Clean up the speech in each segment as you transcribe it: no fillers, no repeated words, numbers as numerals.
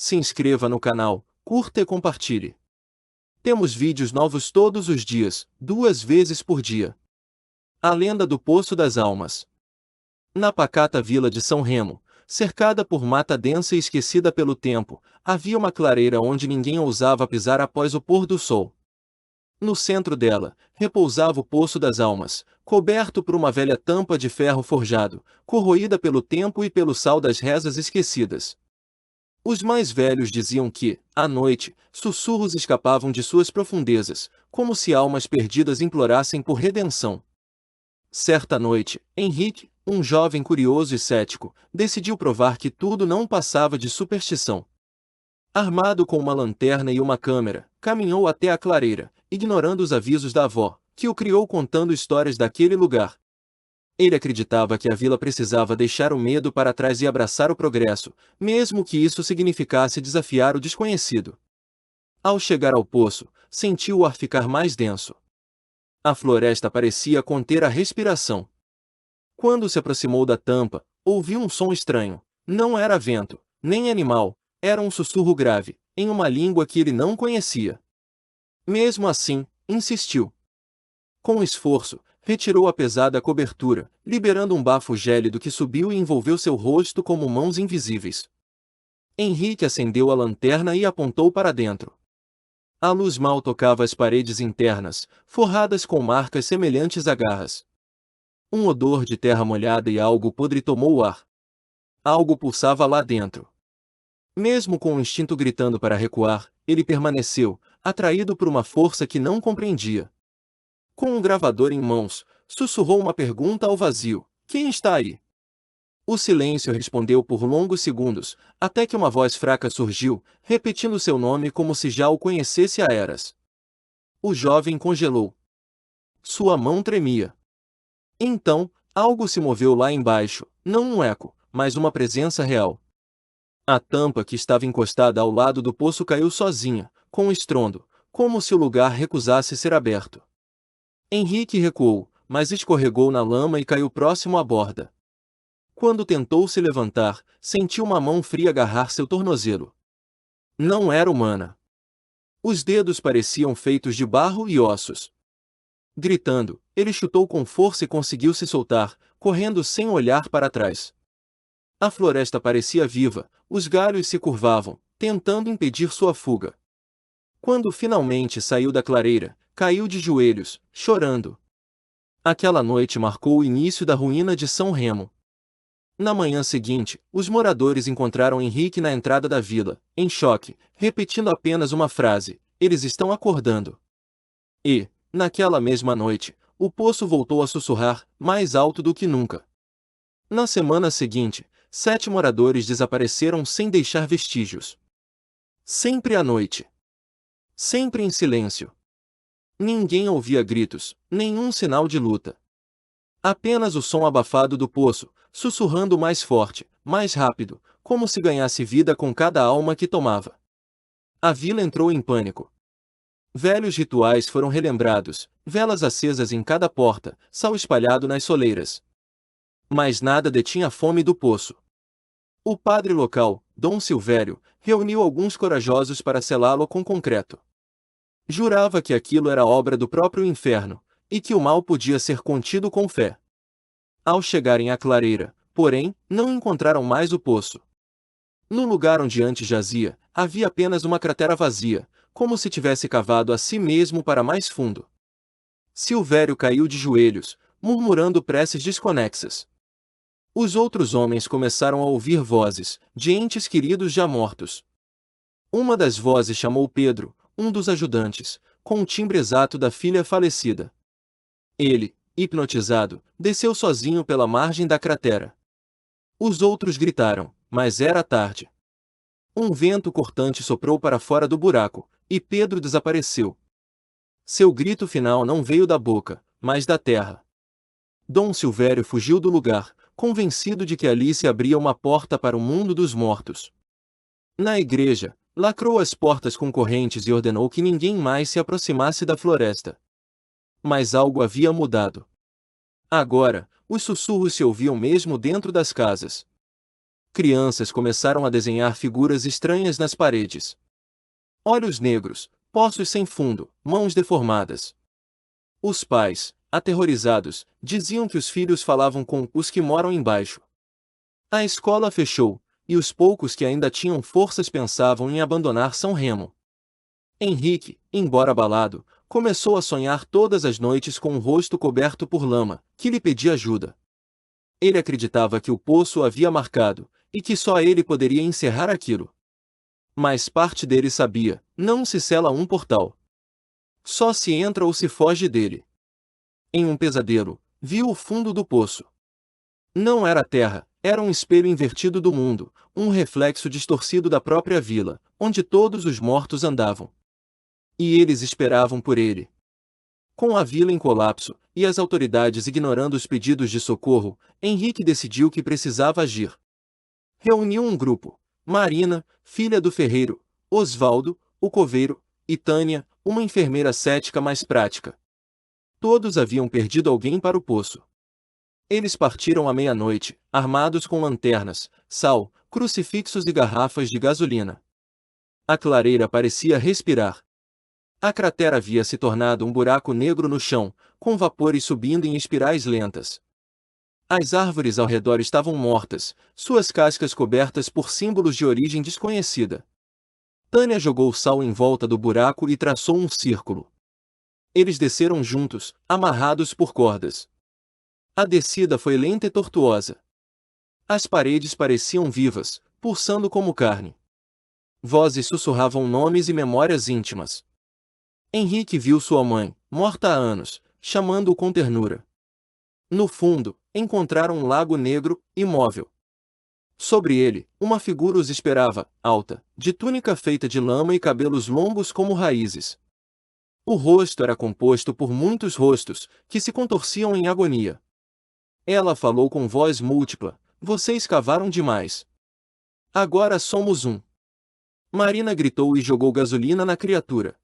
se inscreva no canal, curta e compartilhe. Temos vídeos novos todos os dias, 2 vezes por dia. A lenda do Poço das Almas. Na pacata vila de São Remo, cercada por mata densa e esquecida pelo tempo, havia uma clareira onde ninguém ousava pisar após o pôr do sol. No centro dela, repousava o Poço das Almas, coberto por uma velha tampa de ferro forjado, corroída pelo tempo e pelo sal das rezas esquecidas. Os mais velhos diziam que, à noite, sussurros escapavam de suas profundezas, como se almas perdidas implorassem por redenção. Certa noite, Henrique, um jovem curioso e cético, decidiu provar que tudo não passava de superstição. Armado com uma lanterna e uma câmera, caminhou até a clareira, ignorando os avisos da avó, que o criou contando histórias daquele lugar. Ele acreditava que a vila precisava deixar o medo para trás e abraçar o progresso, mesmo que isso significasse desafiar o desconhecido. Ao chegar ao poço, sentiu o ar ficar mais denso. A floresta parecia conter a respiração. Quando se aproximou da tampa, ouviu um som estranho. Não era vento, nem animal, era um sussurro grave, em uma língua que ele não conhecia. Mesmo assim, insistiu. Com esforço, retirou a pesada cobertura, liberando um bafo gélido que subiu e envolveu seu rosto como mãos invisíveis. Henrique acendeu a lanterna e apontou para dentro. A luz mal tocava as paredes internas, forradas com marcas semelhantes a garras. Um odor de terra molhada e algo podre tomou o ar. Algo pulsava lá dentro. Mesmo com o instinto gritando para recuar, ele permaneceu, atraído por uma força que não compreendia. Com um gravador em mãos, sussurrou uma pergunta ao vazio: "Quem está aí?" O silêncio respondeu por longos segundos, até que uma voz fraca surgiu, repetindo seu nome como se já o conhecesse há eras. O jovem congelou. Sua mão tremia. Então, algo se moveu lá embaixo, não um eco, mas uma presença real. A tampa que estava encostada ao lado do poço caiu sozinha, com um estrondo, como se o lugar recusasse ser aberto. Henrique recuou, mas escorregou na lama e caiu próximo à borda. Quando tentou se levantar, sentiu uma mão fria agarrar seu tornozelo. Não era humana. Os dedos pareciam feitos de barro e ossos. Gritando, ele chutou com força e conseguiu se soltar, correndo sem olhar para trás. A floresta parecia viva, os galhos se curvavam, tentando impedir sua fuga. Quando finalmente saiu da clareira, caiu de joelhos, chorando. Aquela noite marcou o início da ruína de São Remo. Na manhã seguinte, os moradores encontraram Henrique na entrada da vila, em choque, repetindo apenas uma frase: "Eles estão acordando." E, naquela mesma noite, o poço voltou a sussurrar, mais alto do que nunca. Na semana seguinte, 7 moradores desapareceram sem deixar vestígios. Sempre à noite. Sempre em silêncio. Ninguém ouvia gritos, nenhum sinal de luta. Apenas o som abafado do poço, sussurrando mais forte, mais rápido, como se ganhasse vida com cada alma que tomava. A vila entrou em pânico. Velhos rituais foram relembrados, velas acesas em cada porta, sal espalhado nas soleiras. Mas nada detinha a fome do poço. O padre local, Dom Silvério, reuniu alguns corajosos para selá-lo com concreto. Jurava que aquilo era obra do próprio inferno, e que o mal podia ser contido com fé. Ao chegarem à clareira, porém, não encontraram mais o poço. No lugar onde antes jazia, havia apenas uma cratera vazia, como se tivesse cavado a si mesmo para mais fundo. Silvério caiu de joelhos, murmurando preces desconexas. Os outros homens começaram a ouvir vozes, de entes queridos já mortos. Uma das vozes chamou Pedro, um dos ajudantes, com o timbre exato da filha falecida. Ele, hipnotizado, desceu sozinho pela margem da cratera. Os outros gritaram, mas era tarde. Um vento cortante soprou para fora do buraco, e Pedro desapareceu. Seu grito final não veio da boca, mas da terra. Dom Silvério fugiu do lugar, convencido de que ali se abria uma porta para o mundo dos mortos. Na igreja, lacrou as portas com correntes e ordenou que ninguém mais se aproximasse da floresta. Mas algo havia mudado. Agora, os sussurros se ouviam mesmo dentro das casas. crianças começaram a desenhar figuras estranhas nas paredes. Olhos negros, poços sem fundo, mãos deformadas. Os pais, aterrorizados, diziam que os filhos falavam com os que moram embaixo. A escola fechou, e os poucos que ainda tinham forças pensavam em abandonar São Remo. Henrique, embora abalado, começou a sonhar todas as noites com o rosto coberto por lama, que lhe pedia ajuda. Ele acreditava que o poço o havia marcado, e que só ele poderia encerrar aquilo. Mas parte dele sabia, não se sela um portal. Só se entra ou se foge dele. Em um pesadelo, viu o fundo do poço. Não era terra, era um espelho invertido do mundo, um reflexo distorcido da própria vila, onde todos os mortos andavam. E eles esperavam por ele. Com a vila em colapso, e as autoridades ignorando os pedidos de socorro, Henrique decidiu que precisava agir. Reuniu um grupo: Marina, filha do ferreiro, Osvaldo, o coveiro, e Tânia, uma enfermeira cética mais prática. Todos haviam perdido alguém para o poço. Eles partiram à meia-noite, armados com lanternas, sal, crucifixos e garrafas de gasolina. A clareira parecia respirar. A cratera havia se tornado um buraco negro no chão, com vapores subindo em espirais lentas. As árvores ao redor estavam mortas, suas cascas cobertas por símbolos de origem desconhecida. Tânia jogou sal em volta do buraco e traçou um círculo. Eles desceram juntos, amarrados por cordas. A descida foi lenta e tortuosa. As paredes pareciam vivas, pulsando como carne. Vozes sussurravam nomes e memórias íntimas. Henrique viu sua mãe, morta há anos, chamando-o com ternura. No fundo, encontraram um lago negro, imóvel. Sobre ele, uma figura os esperava, alta, de túnica feita de lama e cabelos longos como raízes. O rosto era composto por muitos rostos, que se contorciam em agonia. Ela falou com voz múltipla: "Vocês cavaram demais. Agora somos um." Marina gritou e jogou gasolina na criatura.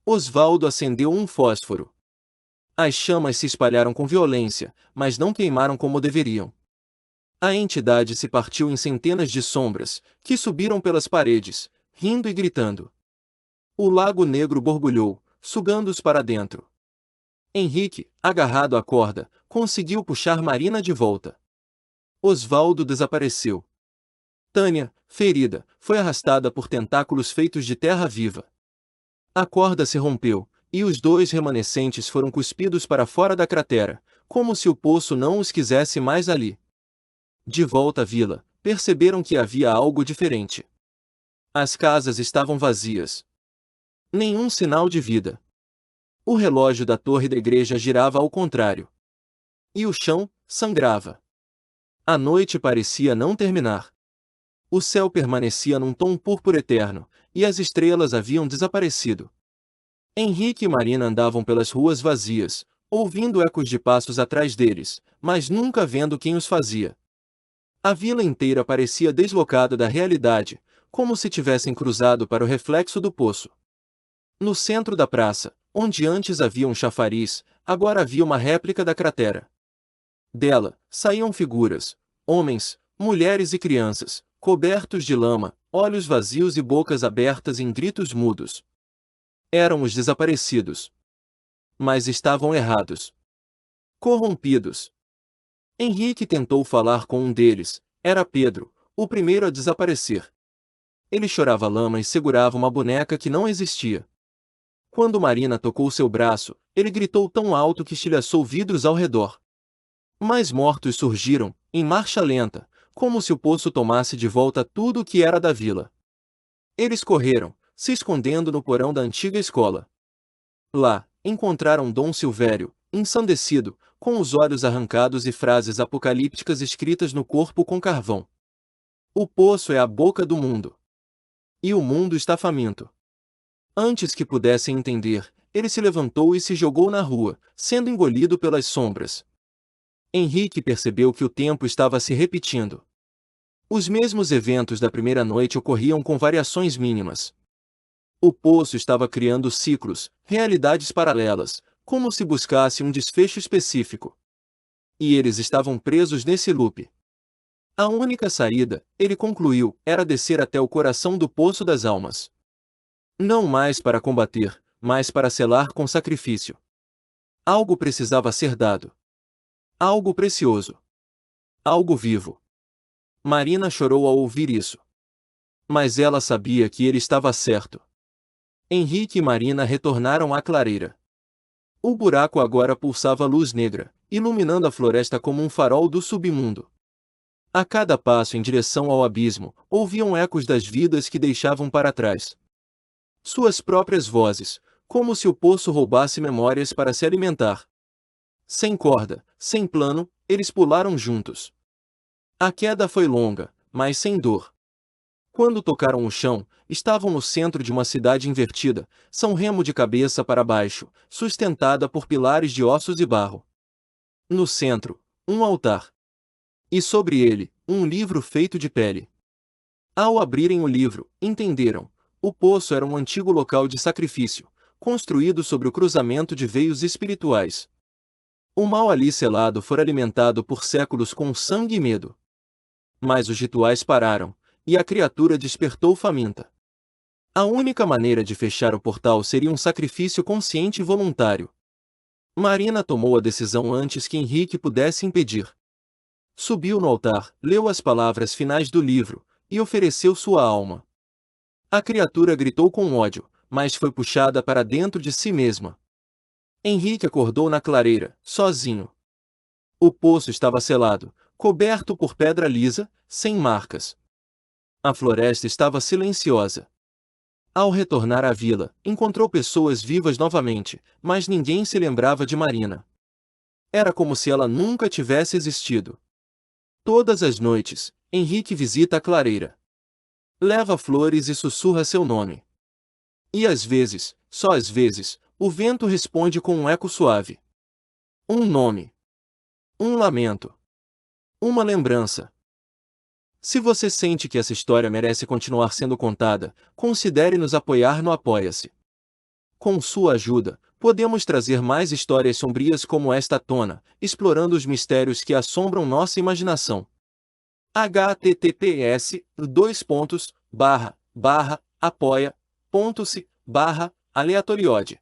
Osvaldo acendeu um fósforo. As chamas se espalharam com violência, mas não queimaram como deveriam. A entidade se partiu em centenas de sombras, que subiram pelas paredes, rindo e gritando. O lago negro borbulhou, sugando-os para dentro. Henrique, agarrado à corda, conseguiu puxar Marina de volta. Osvaldo desapareceu. Tânia, ferida, foi arrastada por tentáculos feitos de terra viva. A corda se rompeu, e os dois remanescentes foram cuspidos para fora da cratera, como se o poço não os quisesse mais ali. De volta à vila, perceberam que havia algo diferente. As casas estavam vazias. Nenhum sinal de vida. O relógio da torre da igreja girava ao contrário. E o chão sangrava. A noite parecia não terminar. O céu permanecia num tom púrpura eterno, e as estrelas haviam desaparecido. Henrique e Marina andavam pelas ruas vazias, ouvindo ecos de passos atrás deles, mas nunca vendo quem os fazia. A vila inteira parecia deslocada da realidade, como se tivessem cruzado para o reflexo do poço. No centro da praça, onde antes havia um chafariz, agora havia uma réplica da cratera. Dela, saíam figuras, homens, mulheres e crianças, cobertos de lama, olhos vazios e bocas abertas em gritos mudos. Eram os desaparecidos. Mas estavam errados. Corrompidos. Henrique tentou falar com um deles, era Pedro, o primeiro a desaparecer. Ele chorava lama e segurava uma boneca que não existia. Quando Marina tocou seu braço, ele gritou tão alto que estilhaçou vidros ao redor. Mais mortos surgiram, em marcha lenta, como se o poço tomasse de volta tudo o que era da vila. Eles correram, se escondendo no porão da antiga escola. Lá, encontraram Dom Silvério, ensandecido, com os olhos arrancados e frases apocalípticas escritas no corpo com carvão. O poço é a boca do mundo. E o mundo está faminto. Antes que pudessem entender, ele se levantou e se jogou na rua, sendo engolido pelas sombras. Henrique percebeu que o tempo estava se repetindo. Os mesmos eventos da primeira noite ocorriam com variações mínimas. O poço estava criando ciclos, realidades paralelas, como se buscasse um desfecho específico. E eles estavam presos nesse loop. A única saída, ele concluiu, era descer até o coração do Poço das Almas. Não mais para combater, mas para selar com sacrifício. Algo precisava ser dado. Algo precioso. Algo vivo. Marina chorou ao ouvir isso. Mas ela sabia que ele estava certo. Henrique e Marina retornaram à clareira. O buraco agora pulsava luz negra, iluminando a floresta como um farol do submundo. A cada passo em direção ao abismo, ouviam ecos das vidas que deixavam para trás. Suas próprias vozes, como se o poço roubasse memórias para se alimentar. Sem corda, sem plano, eles pularam juntos. A queda foi longa, mas sem dor. Quando tocaram o chão, estavam no centro de uma cidade invertida, São Remo de cabeça para baixo, sustentada por pilares de ossos e barro. No centro, um altar. E sobre ele, um livro feito de pele. Ao abrirem o livro, entenderam. O poço era um antigo local de sacrifício, construído sobre o cruzamento de veios espirituais. O mal ali selado fora alimentado por séculos com sangue e medo. Mas os rituais pararam, e a criatura despertou faminta. A única maneira de fechar o portal seria um sacrifício consciente e voluntário. Marina tomou a decisão antes que Henrique pudesse impedir. Subiu no altar, leu as palavras finais do livro, e ofereceu sua alma. A criatura gritou com ódio, mas foi puxada para dentro de si mesma. Henrique acordou na clareira, sozinho. O poço estava selado, coberto por pedra lisa, sem marcas. A floresta estava silenciosa. Ao retornar à vila, encontrou pessoas vivas novamente, mas ninguém se lembrava de Marina. Era como se ela nunca tivesse existido. Todas as noites, Henrique visita a clareira. Leva flores e sussurra seu nome. E às vezes, só às vezes, o vento responde com um eco suave. Um nome. Um lamento. Uma lembrança. Se você sente que essa história merece continuar sendo contada, considere nos apoiar no Apoia-se. Com sua ajuda, podemos trazer mais histórias sombrias como esta à tona, explorando os mistérios que assombram nossa imaginação. https://apoia.se/aleatoriode